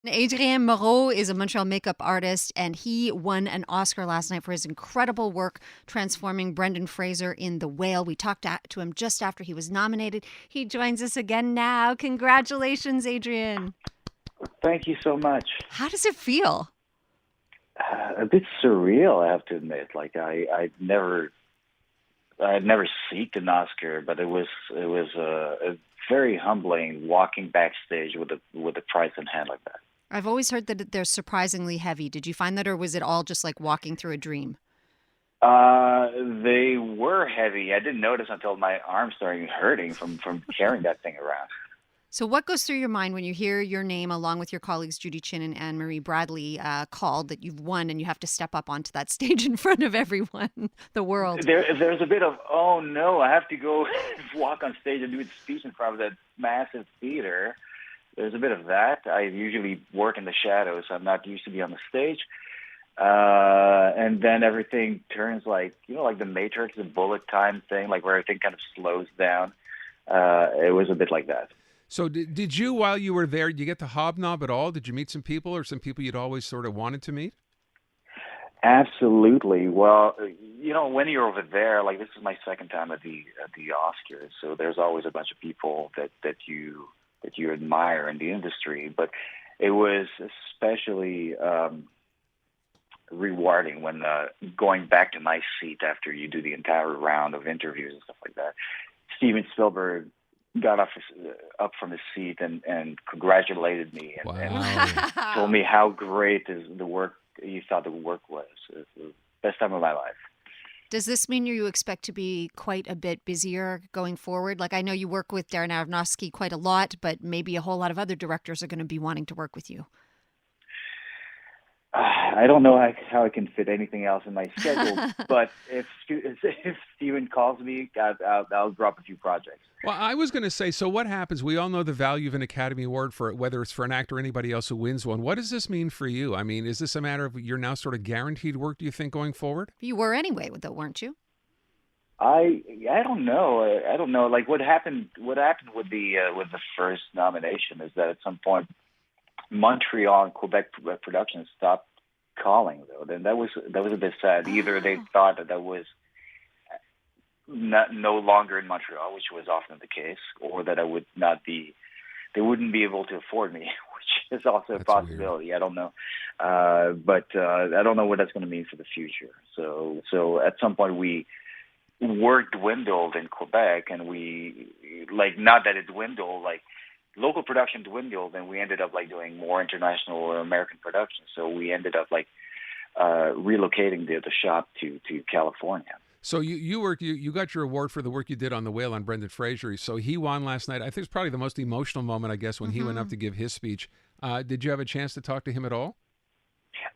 ADRIEN Moreau is a Montreal makeup artist, and he won an Oscar last night for his incredible work transforming Brendan Fraser in The Whale. We talked to him just after he was nominated. He joins us again now. Congratulations, Adrian. Thank you so much. How does it feel? A bit surreal, I have to admit. Like I'd never seeked an Oscar, but it was a very humbling walking backstage with a prize in hand like that. I've always heard that they're surprisingly heavy. Did you find that, or was it all just like walking through a dream? They were heavy. I didn't notice until my arms started hurting from carrying that thing around. So what goes through your mind when you hear your name along with your colleagues Judy Chin and Anne-Marie Bradley called that you've won and you have to step up onto that stage in front of everyone, the world? There's a bit of, oh no, I have to go walk on stage and do a speech in front of that massive theater. There's a bit of that. I usually work in the shadows. I'm not used to be on the stage. And then everything turns like the Matrix, the bullet time thing, like where everything kind of slows down. It was a bit like that. So did you, while you were there, did you get to hobnob at all? Did you meet some people or some people you'd always sort of wanted to meet? Absolutely. Well, when you're over there, like this is my second time at the Oscars, so there's always a bunch of people that you admire in the industry. But it was especially rewarding when going back to my seat after you do the entire round of interviews and stuff like that. Steven Spielberg got up from his seat and congratulated me and told me how great the work he thought the work was. It was the best time of my life. Does this mean you expect to be quite a bit busier going forward? Like, I know you work with Darren Aronofsky quite a lot, but maybe a whole lot of other directors are going to be wanting to work with you. I don't know how I can fit anything else in my schedule, but if Steven calls me, I'll drop a few projects. Well, I was going to say, so what happens? We all know the value of an Academy Award, for whether it's for an actor or anybody else who wins one. What does this mean for you? I mean, is this a matter of you're now sort of guaranteed work, do you think, going forward? You were anyway, though, weren't you? I don't know. I don't know. Like what happened with the first nomination is that at some point Montreal and Quebec productions stopped calling, though. Then that was a bit sad. Either they thought that was no longer in Montreal, which was often the case, or that they wouldn't be able to afford me, which is also a possibility. Weird. I don't know, but I don't know what that's going to mean for the future. So at some point work dwindled in Quebec, and not that it dwindled, like local production dwindled, and we ended up doing more international or American productions. So we ended up relocating the shop to California. So you got your award for the work you did on The Whale on Brendan Fraser. So he won last night. I think it's probably the most emotional moment, I guess, when he went up to give his speech. Did you have a chance to talk to him at all?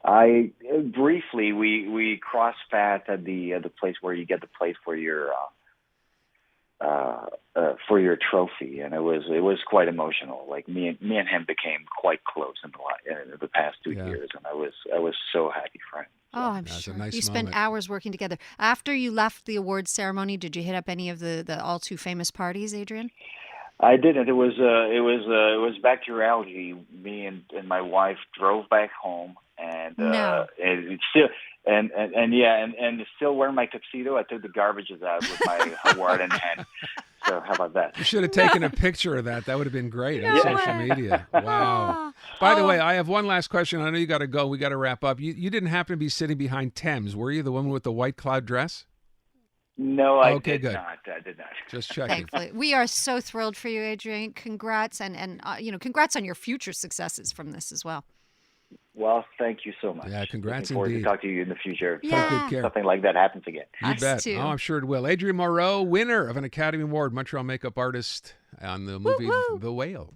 I briefly we crossed paths at the place where you get the plate for your trophy, and it was quite emotional. Like me and him became quite close in the past 2 years, and I was so happy for him. So. Oh, I'm sure. You spent hours working together. After you left the awards ceremony, did you hit up any of the all too famous parties, Adrian? I didn't. It was back to reality. Me and my wife drove back home, and it's still and still wearing my tuxedo. I took the garbages out with my award in hand. So how about that? You should have taken a picture of that. That would have been great on social media. Wow. By the way, I have one last question. I know you got to go. We got to wrap up. You didn't happen to be sitting behind Thames, were you? The woman with the white cloud dress? No, I did not. I did not. Just checking. Thankfully. We are so thrilled for you, Adrian. Congrats, and congrats on your future successes from this as well. Well, thank you so much. Yeah, congrats Looking forward indeed. to talk to you in the future. Yeah. Take good care. Something like that happens again. You bet. Too. Oh, I'm sure it will. Adrian Moreau, winner of an Academy Award, Montreal makeup artist on the movie The Whale.